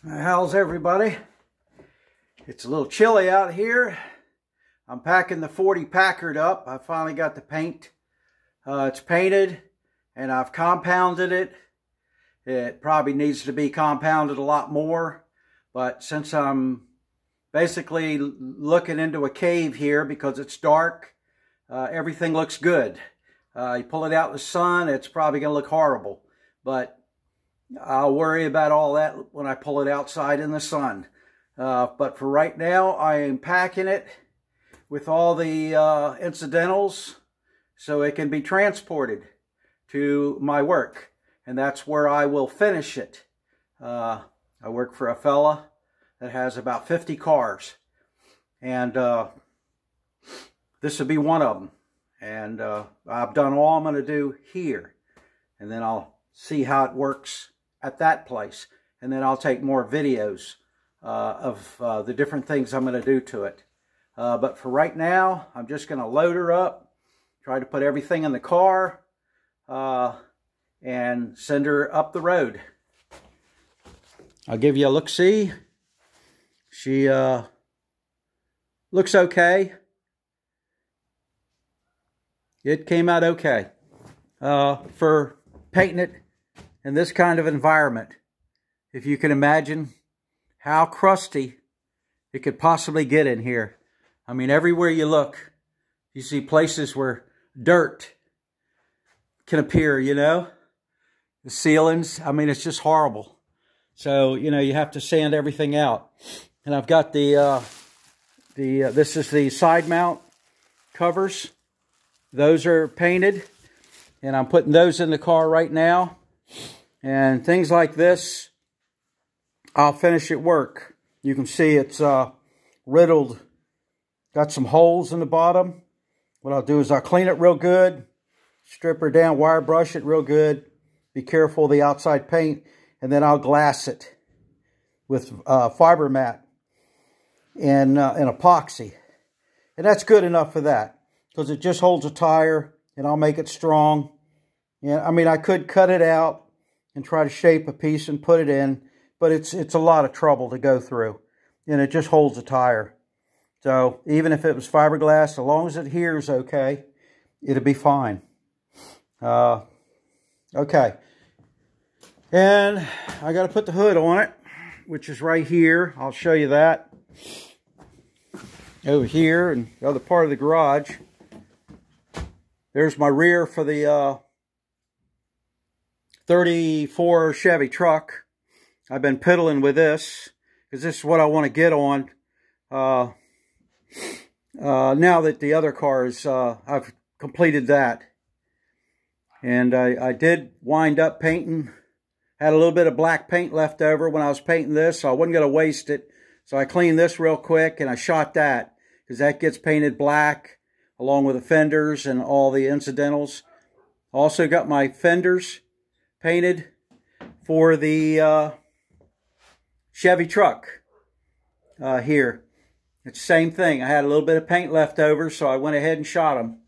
How's everybody? It's a little chilly out here. I'm packing the 40 Packard up. I finally got the paint. It's painted and I've compounded it. It probably needs to be compounded a lot more, but since I'm basically looking into a cave here because it's dark, everything looks good. You pull it out in the sun, it's probably going to look horrible, but I'll worry about all that when I pull it outside in the sun. But for right now, I am packing it with all the incidentals so it can be transported to my work. And that's where I will finish it. I work for a fella that has about 50 cars. And this will be one of them. And I've done all I'm going to do here. And then I'll see how it works at that place. And then I'll take more videos of the different things I'm going to do to it. But for right now, I'm just going to load her up, try to put everything in the car, and send her up the road. I'll give you a look-see. She looks okay. It came out okay for painting it in this kind of environment. If you can imagine how crusty it could possibly get in here. I mean, everywhere you look, you see places where dirt can appear, you know? The ceilings, I mean, it's just horrible. So, you know, you have to sand everything out. And I've got this is the side mount covers. Those are painted. And I'm putting those in the car right now. And things like this, I'll finish at work. You can see it's riddled. Got some holes in the bottom. What I'll do is I'll clean it real good. Strip her down, wire brush it real good. Be careful of the outside paint. And then I'll glass it with fiber mat and epoxy. And that's good enough for that. Because it just holds a tire. And I'll make it strong. And I mean, I could cut it out and try to shape a piece and put it in. But it's a lot of trouble to go through. And it just holds a tire. So even if it was fiberglass, as long as it adheres okay, it'll be fine. Okay. And I got to put the hood on it, which is right here. I'll show you that. Over here and the other part of the garage. There's my rear for the 34 Chevy truck. I've been piddling with this because this is what I want to get on. Now that the other cars, I've completed that. And I did wind up painting. Had a little bit of black paint left over when I was painting this, so I wasn't going to waste it. So I cleaned this real quick and I shot that because that gets painted black along with the fenders and all the incidentals. Also got my fenders painted for the Chevy truck here. It's the same thing. I had a little bit of paint left over, so I went ahead and shot them.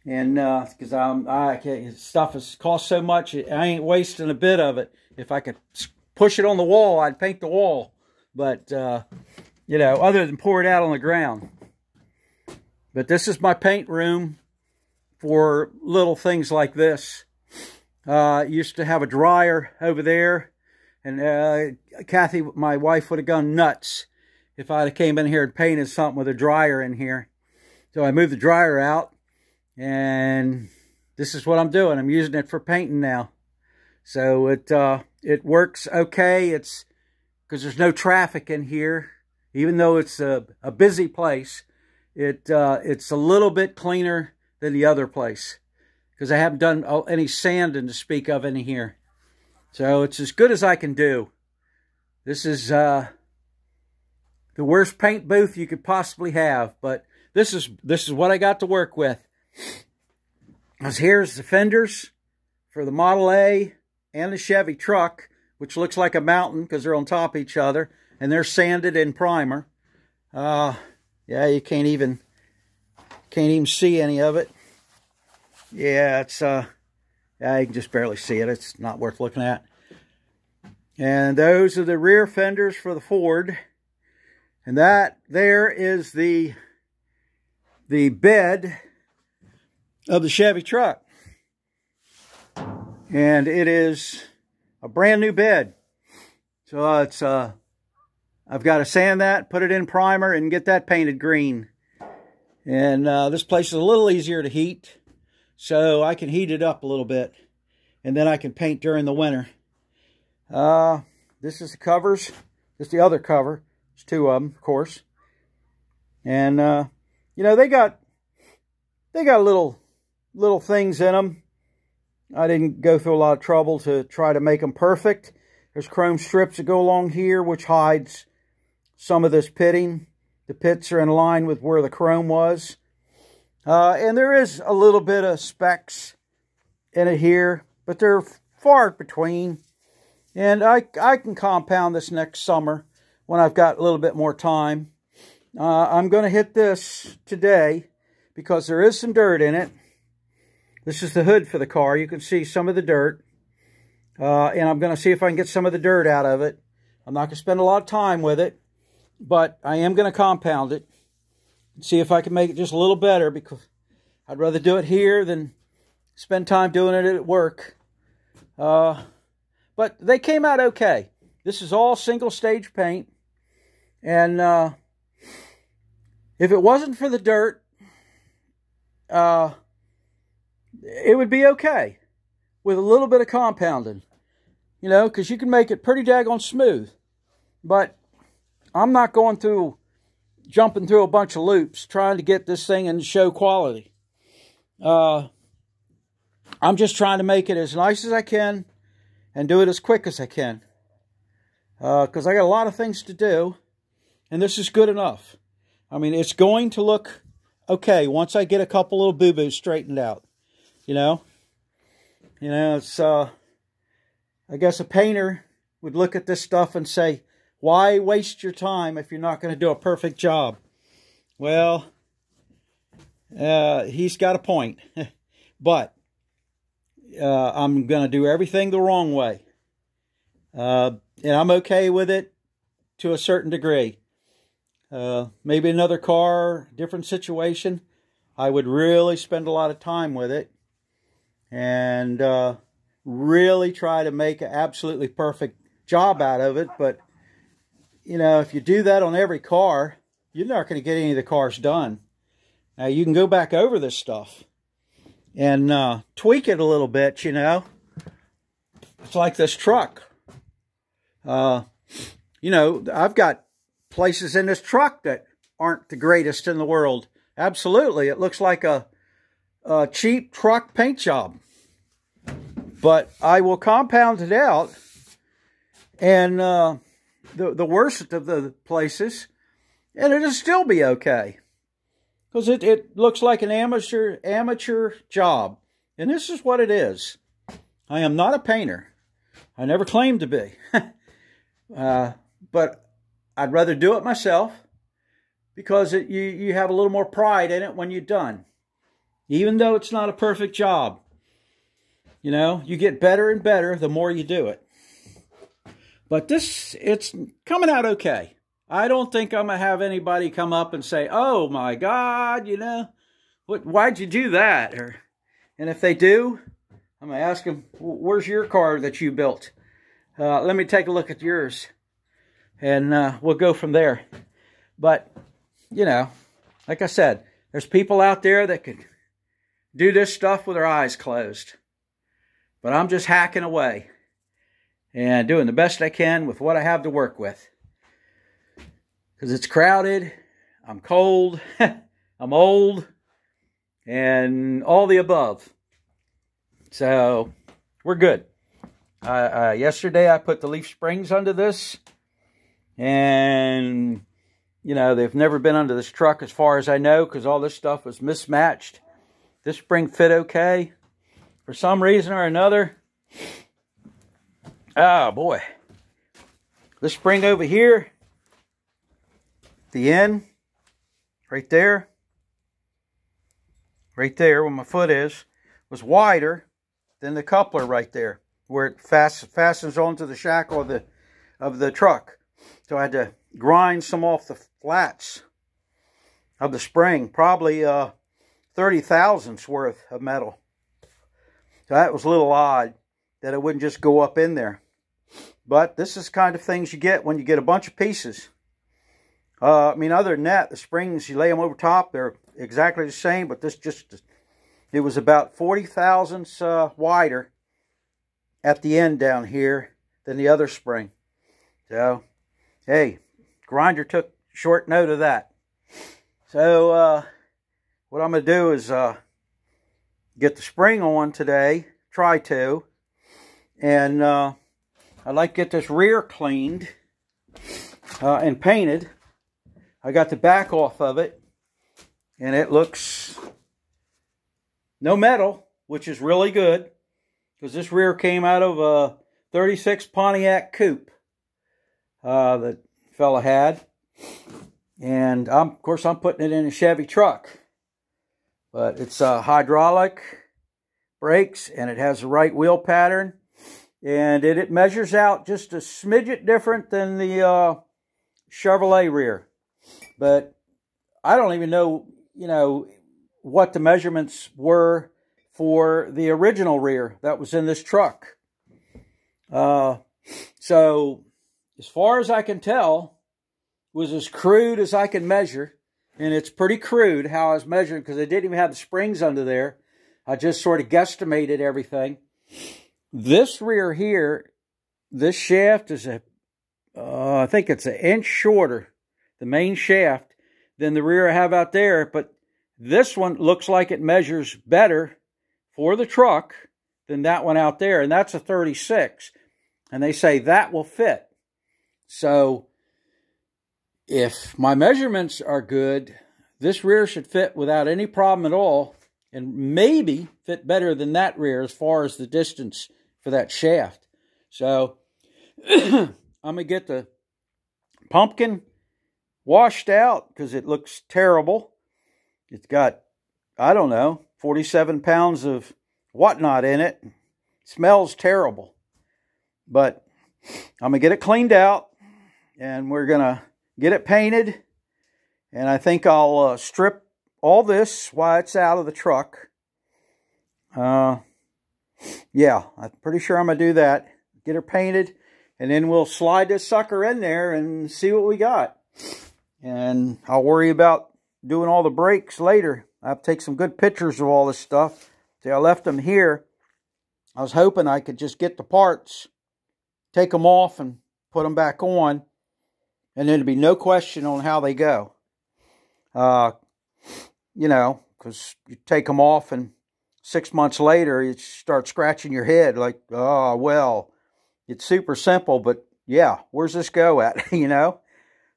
And because stuff has cost so much, I ain't wasting a bit of it. If I could push it on the wall, I'd paint the wall. But, you know, other than pour it out on the ground. But this is my paint room for little things like this. Used to have a dryer over there. And Kathy, my wife, would have gone nuts if I'd have came in here and painted something with a dryer in here. So I moved the dryer out. And this is what I'm doing. I'm using it for painting now. So it works okay. It's because there's no traffic in here. Even though it's a busy place, it's a little bit cleaner than the other place. Because I haven't done any sanding to speak of in here. So it's as good as I can do. This is the worst paint booth you could possibly have. But this is what I got to work with. As here's the fenders for the Model A and the Chevy truck, which looks like a mountain because they're on top of each other, and they're sanded in primer. Yeah, you can't even see any of it. Yeah, it's Yeah, you can just barely see it. It's not worth looking at. And those are the rear fenders for the Ford. And that there is the bed of the Chevy truck. And it is a brand new bed. So it's I've got to sand that, put it in primer, and get that painted green. And this place is a little easier to heat, so I can heat it up a little bit, and then I can paint during the winter. This is the covers. This is the other cover. There's two of them, of course. And you know, they got little things in them. I didn't go through a lot of trouble to try to make them perfect. There's chrome strips that go along here, which hides some of this pitting. The pits are in line with where the chrome was. And there is a little bit of specks in it here, but they're far between. And I can compound this next summer when I've got a little bit more time. I'm going to hit this today because there is some dirt in it. This is the hood for the car. You can see some of the dirt. And I'm going to see if I can get some of the dirt out of it. I'm not going to spend a lot of time with it, but I am going to compound it and see if I can make it just a little better, because I'd rather do it here than spend time doing it at work. But they came out okay. This is all single stage paint. And if it wasn't for the dirt, it would be okay with a little bit of compounding. You know, because you can make it pretty daggone smooth. But I'm not going through, jumping through a bunch of loops trying to get this thing in show quality. I'm just trying to make it as nice as I can and do it as quick as I can. Because I got a lot of things to do, and this is good enough. I mean, it's going to look okay once I get a couple little boo-boos straightened out. You know? You know, it's... I guess a painter would look at this stuff and say, why waste your time if you're not going to do a perfect job? Well, he's got a point. But I'm going to do everything the wrong way. And I'm okay with it to a certain degree. Maybe another car, different situation, I would really spend a lot of time with it. And... really try to make an absolutely perfect job out of it. But, you know, if you do that on every car, you're not going to get any of the cars done. Now, you can go back over this stuff and tweak it a little bit, you know. It's like this truck. You know, I've got places in this truck that aren't the greatest in the world. Absolutely. It looks like a cheap truck paint job. But I will compound it out, and the worst of the places, and it'll still be okay. Because it looks like an amateur job. And this is what it is. I am not a painter. I never claimed to be. But I'd rather do it myself, because you have a little more pride in it when you're done. Even though it's not a perfect job. You know, you get better and better the more you do it. But it's coming out okay. I don't think I'm going to have anybody come up and say, oh my God, you know, why'd you do that? And if they do, I'm going to ask them, where's your car that you built? Let me take a look at yours. And we'll go from there. But, you know, like I said, there's people out there that could do this stuff with their eyes closed. But I'm just hacking away and doing the best I can with what I have to work with. Because it's crowded, I'm cold, I'm old, and all the above. So, we're good. Yesterday I put the leaf springs under this. And, you know, they've never been under this truck as far as I know, because all this stuff was mismatched. This spring fit okay. For some reason or another, oh boy, this spring over here, the end, right there where my foot is, was wider than the coupler right there. where it fastens onto the shackle of the truck. So I had to grind some off the flats of the spring, probably 30 thousandths worth of metal. So that was a little odd that it wouldn't just go up in there. But this is the kind of things you get when you get a bunch of pieces. I mean, other than that, the springs, you lay them over top, they're exactly the same, but this just, it was about 40 thousandths wider at the end down here than the other spring. So, hey, grinder took short note of that. So, what I'm going to do is get the spring on today, try to, and I'd like to get this rear cleaned and painted. I got the back off of it, and it looks no metal, which is really good, because this rear came out of a 36 Pontiac coupe that fella had, and of course I'm putting it in a Chevy truck. But it's hydraulic brakes, and it has the right wheel pattern. And it measures out just a smidget different than the Chevrolet rear. But I don't even know, what the measurements were for the original rear that was in this truck. So, as far as I can tell, it was as crude as I can measure. And it's pretty crude how I was measuring, because I didn't even have the springs under there. I just sort of guesstimated everything. This rear here, this shaft is I think it's an inch shorter, the main shaft, than the rear I have out there. But this one looks like it measures better for the truck than that one out there. And that's a 36. And they say that will fit. So if my measurements are good, this rear should fit without any problem at all, and maybe fit better than that rear as far as the distance for that shaft. So I'm going to get the pumpkin washed out because it looks terrible. It's got, I don't know, 47 pounds of whatnot in it. It smells terrible. But I'm going to get it cleaned out, and we're going to get it painted, and I think I'll strip all this while it's out of the truck. Yeah, I'm pretty sure I'm going to do that. Get her painted, and then we'll slide this sucker in there and see what we got. And I'll worry about doing all the brakes later. I have to take some good pictures of all this stuff. See, I left them here. I was hoping I could just get the parts, take them off, and put them back on. And there'd be no question on how they go. Because you take them off and 6 months later, you start scratching your head like, oh, well, it's super simple, but yeah, where's this go at,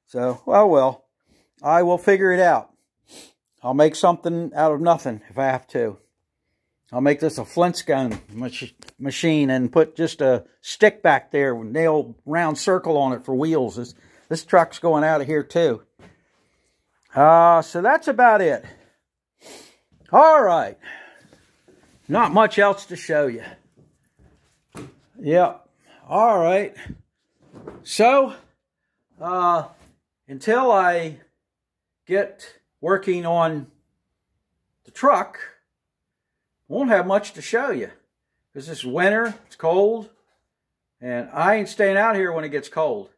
So, well, I will figure it out. I'll make something out of nothing if I have to. I'll make this a Flintstone machine and put just a stick back there with a nail round circle on it for wheels. This truck's going out of here too. So that's about it. All right. Not much else to show you. Yep. All right. So, until I get working on the truck, won't have much to show you. Because it's winter, it's cold, and I ain't staying out here when it gets cold.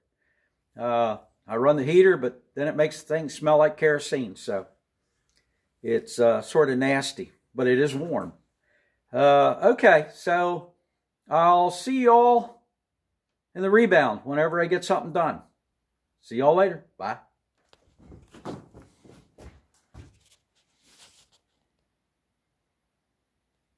I run the heater, but then it makes things smell like kerosene, so it's sort of nasty, but it is warm. Okay, so I'll see y'all in the rebound whenever I get something done. See y'all later. Bye.